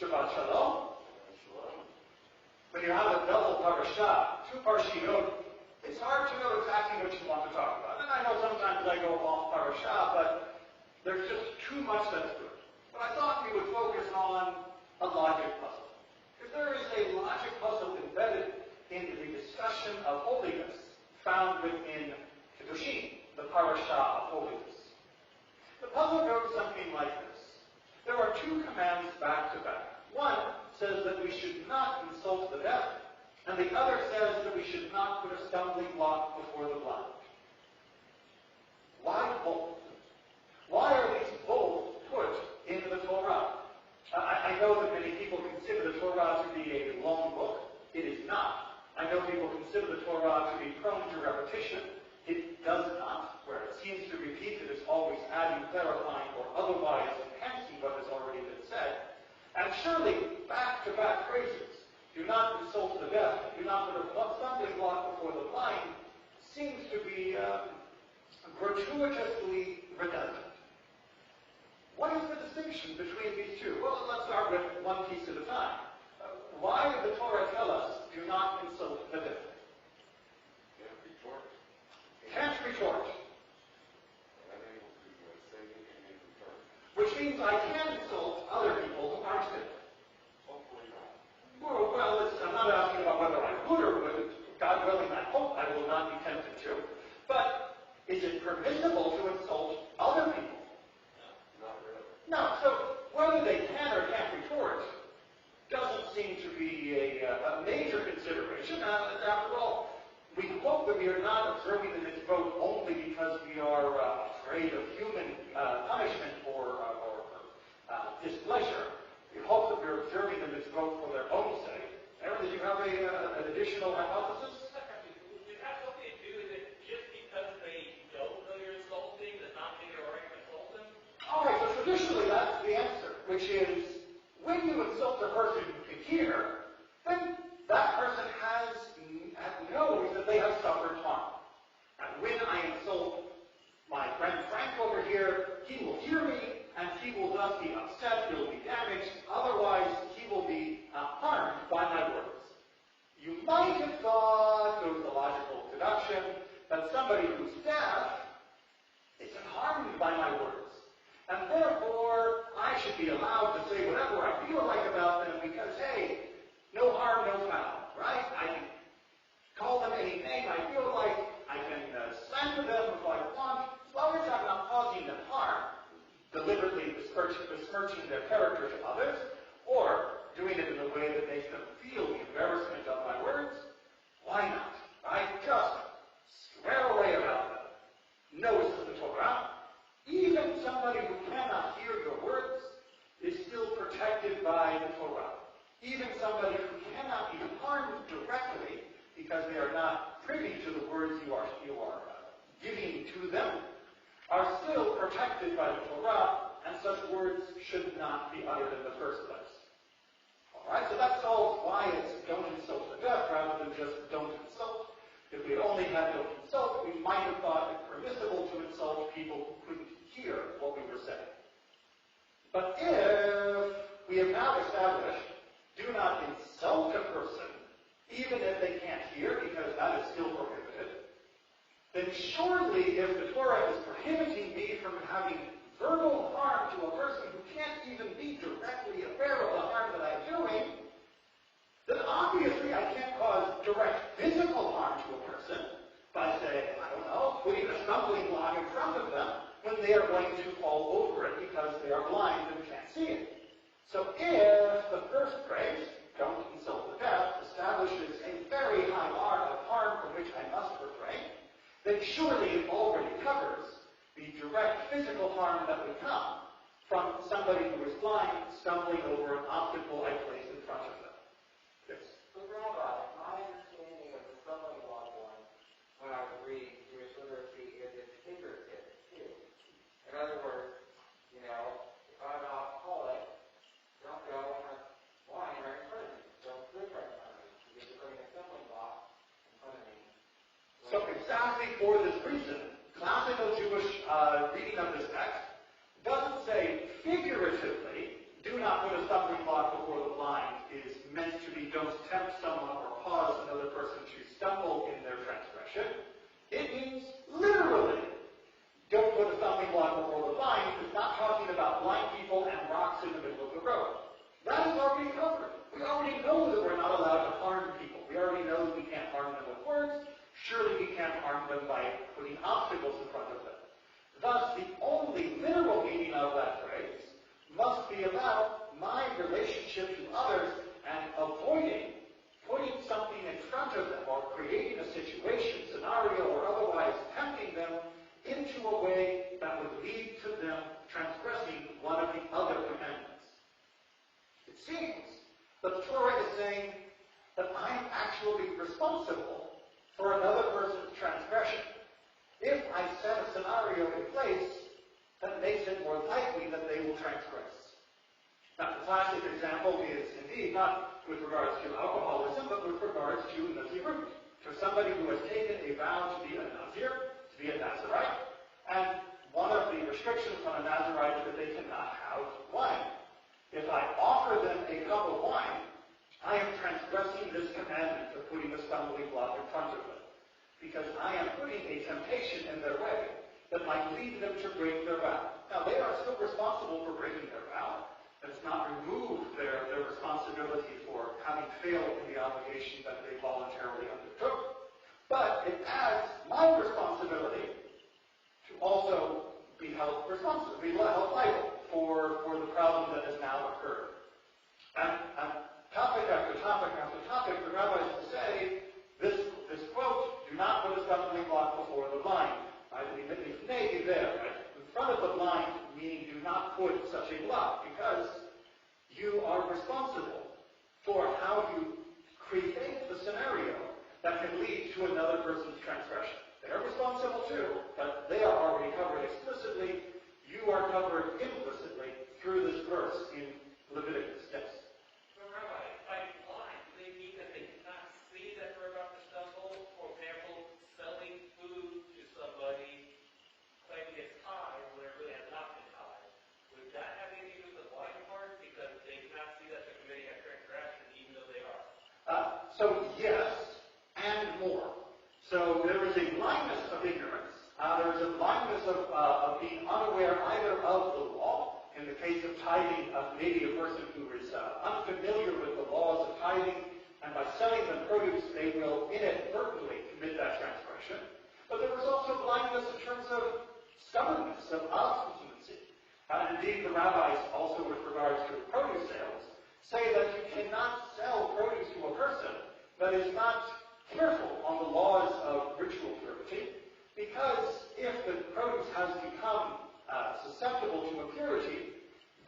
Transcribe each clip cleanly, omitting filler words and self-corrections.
Shabbat Shalom. When you have a double parashah, two parshiyot, it's hard to know exactly what you want to talk about. And I know sometimes I go off parashah, but there's just too much that's good. But I thought we would focus on a logic puzzle. If there is a logic puzzle embedded in the discussion of holiness found within Kedoshim, the parashah of holiness. The puzzle goes something like this. There are two commands back to back. One says that we should not insult the deaf, and the other says that we should not put a stumbling block before the blind. Why both? Why are these both put in the Torah? I know that many people consider the Torah to be a long book. It is not. I know people consider the Torah to be prone to repetition. It does not. Where it seems to repeat, it is always adding, clarifying, or otherwise enhancing what has already been said. And surely, back-to-back phrases, do not insult the deaf, do not put a stumbling block before the blind, seems to be gratuitously redundant. What is the distinction between these two? Well, let's start with one piece at a time. Why did the Torah tell us, do not insult the deaf? Can't retort. Which means I can insult other people who aren't deaf. Well, I'm not asking about whether I would or wouldn't. God willing, I hope I will not be tempted to. But is it permissible to insult other people? Not really. No. So whether they can or can't retort doesn't seem to be a major consideration. After all, we hope that we are not observing the mitzvot only because we are afraid of human punishment or displeasure. We hope that we're observing the mitzvot for their own sake. Aaron, did you have an additional hypothesis? Does it have something to do with it just because they don't know you're insulting, does not mean you're right to insult them? All right, so traditionally that's the answer, which is when you insult a person who can hear, then that person knows that they have suffered harm. And when I insult my friend Frank over here, he will hear me, and he will thus be upset, he will be damaged, otherwise he will be harmed by my words. You might have thought, through the logical deduction, that somebody who's deaf isn't harmed by my words. And therefore, I should be allowed to say whatever I feel like about them because, hey, no harm, no foul, right? I can call them any name I feel like. I can slander them if I want, as long as I'm not causing them harm, deliberately besmirching their character to others, or doing it in a way that makes them feel the embarrassment of my words. Why not? I just swear away about them. Notice the Torah. Even somebody who cannot hear your words is still protected by the Torah. Even somebody who cannot be harmed directly because they are not privy to the words you are giving to them are still protected by the Torah, and such words should not be uttered in the first place. All right, so that solves why it's don't insult the deaf rather than just don't insult. If we only had don't insult, we might have thought it permissible to insult people who couldn't hear what we were saying. But if we have now established do not insult a person, even if they can't hear, because that is still prohibited, then surely if the Torah is prohibiting me from having verbal harm to a person who can't even be directly aware of the harm that I'm doing, then obviously I can't cause direct physical harm to a person by saying, I don't know, putting a stumbling block in front of them when they are going to fall over it because they are blind and can't see it. So if the first phrase, don't insult the deaf, establishes a very high bar of harm from which I must refrain, then surely it already covers the direct physical harm that would come from somebody who is blind stumbling over an obstacle I place in front of them. Yes? So, Rabbi, my understanding of the stumbling block one, when I was reading Jewish literacy, is it's figurative, too. In other words, if I'm an alcoholic, don't go and have wine right in front of me. Don't live right in front of me. Because you're putting a stumbling block in front of me. So exactly for this reason, classical Jewish reading of this text doesn't say figuratively, do not put a stumbling block before the blind is meant to be don't tempt someone or cause another person to stumble in their transgression. It means literally, don't put a stumbling block before the blind. It's not talking about blind people and rocks in the middle of the road. That is already covered. We already know that we're not allowed to harm people. We already know that we can't harm them with words. Surely we can't harm them by putting obstacles in front of them. Thus, the only literal meaning of that phrase must be about my relationship to others and avoiding putting something in front of them or creating a situation, scenario, or otherwise tempting them into a way that would lead to them transgressing one of the other commandments. It seems that the Torah is saying that I am actually responsible for another person's transgression if I set a scenario in place that makes it more likely that they will transgress. Now, the classic example is indeed not with regards to alcoholism, but with regards to Nazirut, to somebody who has taken a vow to be a Nazir, to be a Nazirite, and one of the restrictions on a Nazirite is that they cannot have wine. If I offer them a cup of wine, I am transgressing this commandment of putting a stumbling block in front of them, because I am putting a temptation in their way that might lead them to break their vow. Now, they are still responsible for breaking their vow. That does not remove their responsibility for having failed in the obligation that they voluntarily undertook. But it adds my responsibility to also be held responsible, be held liable for the problem that has now occurred. And topic after topic after topic, the rabbis will say, this quote, do not put a stumbling block before the blind. It may be there, right? In front of the blind, meaning do not put such a block, because you are responsible for how you create the scenario that can lead to another person's transgression. They're responsible too, but they are already covered explicitly. You are covered implicitly through this verse in Leviticus. Yes? So, Rabbi, by blind, do they mean that they cannot see that they're about to stumble? For example, selling food to somebody claiming it's tied when it really has not been tied. Would that have anything to do with the blind part? Because they cannot see that they're committing a transgression, even though they are. So yes, and more. So there is a blindness of ignorance. There is a blindness of being unaware either of the law. In the case of tithing, maybe a person who is unfamiliar with the laws of tithing, and by selling them produce, they will inadvertently commit that transgression. But there is also blindness in terms of stubbornness, of obstinacy. Indeed, the rabbis, also with regards to produce sales, say that you cannot sell produce to a person that is not careful on the laws of ritual purity, because if the produce has become susceptible to impurity,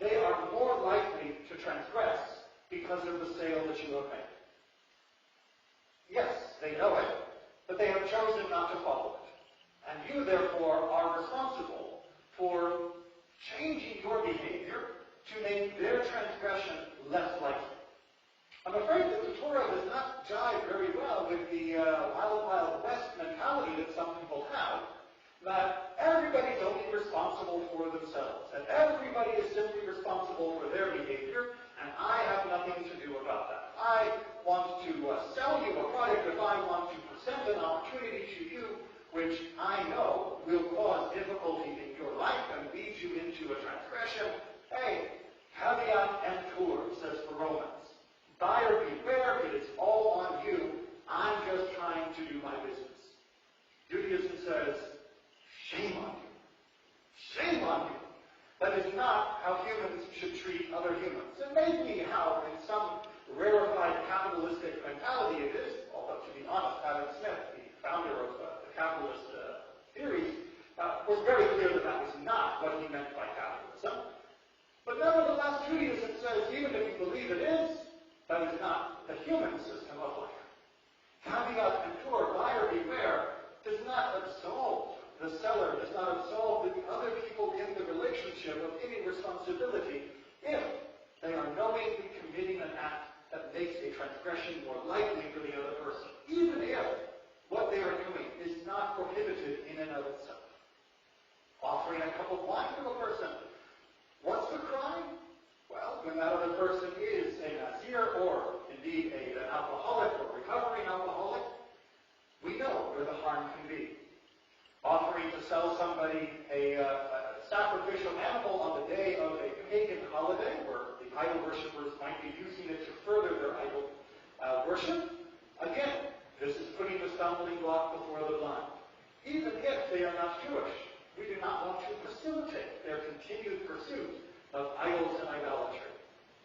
they are more likely to transgress because of the sale that you have made. Yes, they know it, but they have chosen not to follow it. And you, therefore, are responsible for changing your behavior to make their transgression less likely. I'm afraid that the Torah does not jive very well with the Wild Wild West mentality that some people have, that everybody's only responsible for themselves, that everybody is simply responsible for their behavior, and I have nothing to do about that. I want to sell you a product if I want to present an opportunity to you which I know will cause difficulty in your life and lead you into a transgression. Hey, caveat emptor, says the Romans. Buyer beware, it is all on you. I'm just trying to do my business. Judaism says, shame on you. Shame on you. That is not how humans should treat other humans. It may be how, in some rarefied capitalistic mentality it is, although to be honest, Adam Smith, the founder of the capitalist theories, was very clear that that was not what he meant by capitalism. But nevertheless, Judaism says, even if you believe it is, that is not the human system of life. Caveat emptor, buyer beware, does not absolve the seller, does not absolve the other people in the relationship of any responsibility if they are knowingly committing an act that makes a transgression more likely for the other person, even if what they are doing is not prohibited in and of itself. Offering a cup of wine to a person, what's the crime? Well, when that offering to sell somebody a sacrificial animal on the day of a pagan holiday, where the idol worshippers might be using it to further their idol worship. Again, this is putting the stumbling block before the blind. Even if they are not Jewish, we do not want to facilitate their continued pursuit of idols and idolatry.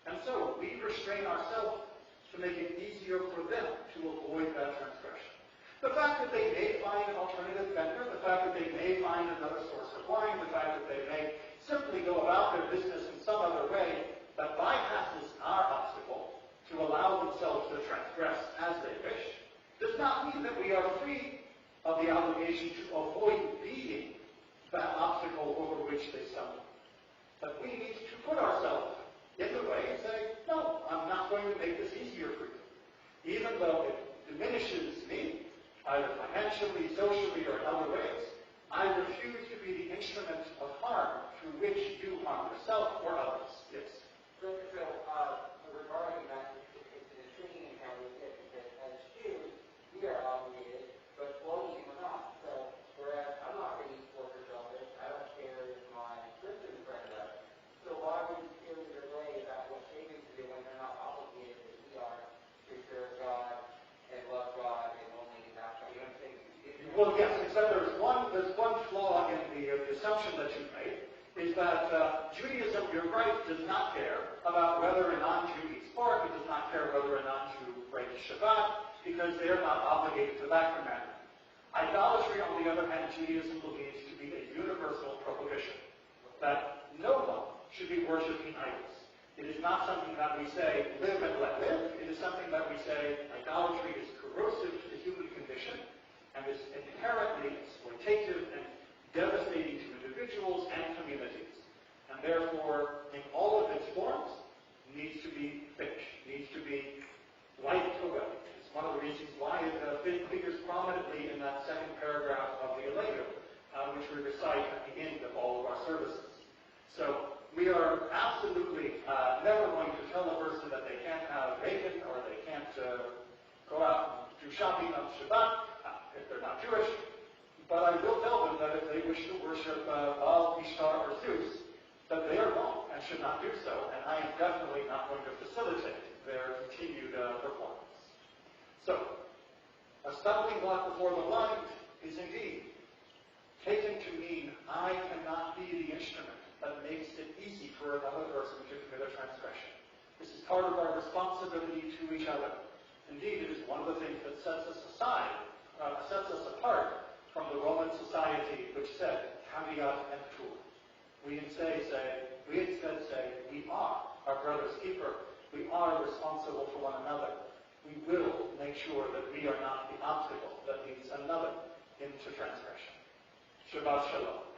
And so we restrain ourselves to make it easier for them to avoid that transgression. The fact that they may find an alternative vendor, the fact that they may find another source of wine, the fact that they may simply go about their business in some other way that bypasses our obstacle to allow themselves to transgress as they wish, does not mean that we are free of the obligation to avoid being that obstacle over which they stumble. But we need to put ourselves in the way and say, no, I'm not going to make this easier for you. Even though it diminishes me, either financially, socially, or in other ways, I refuse to be the instrument of harm through which you harm yourself or others. Yes? So regarding that, it's intriguing how we get, because as Jews, we are obligated, but clothing we're not. So, whereas I'm not going to eat pork or shellfish, I don't care if my Christian friend does. So why would you feel your way about what pagans do when they're not obligated as we are to serve God and love God and only that? You know what I'm saying? Well, yes, except there's one flaw in the assumption that you made, is that Judaism, you're right, does not care about whether a non-Jew eats pork. It does not care whether a non-Jew breaks Shabbat, because they're not obligated to that commandment. Idolatry, on the other hand, Judaism believes to be a universal prohibition, that no one should be worshiping idols. It is not something that we say, live and let live. It is something that we say, idolatry is corrosive to the human condition and is inherently exploitative and devastating to individuals and communities. And therefore, in all of its forms, needs to be finished, needs to be wiped away. It's one of the reasons why it figures prominently in that second paragraph of the Allegro, which we recite at the end of all of our services. So we are absolutely never going to tell a person that they can't have bacon or they can't go out and do shopping on Shabbat if they're not Jewish. But I will tell them that if they wish to worship Baal, Ishtar, or Zeus, that they are wrong and should not do so. And I am definitely not going to facilitate their continued performance. So, a stumbling block before the blind is indeed taken to mean I cannot be the instrument that makes it easy for another person to commit a transgression. This is part of our responsibility to each other. Indeed, it is one of the things that sets us apart from the Roman society which said, caveat emptor. We instead say, we are our brother's keeper. We are responsible for one another. We will make sure that we are not the obstacle that leads another into transgression. Shabbat Shalom.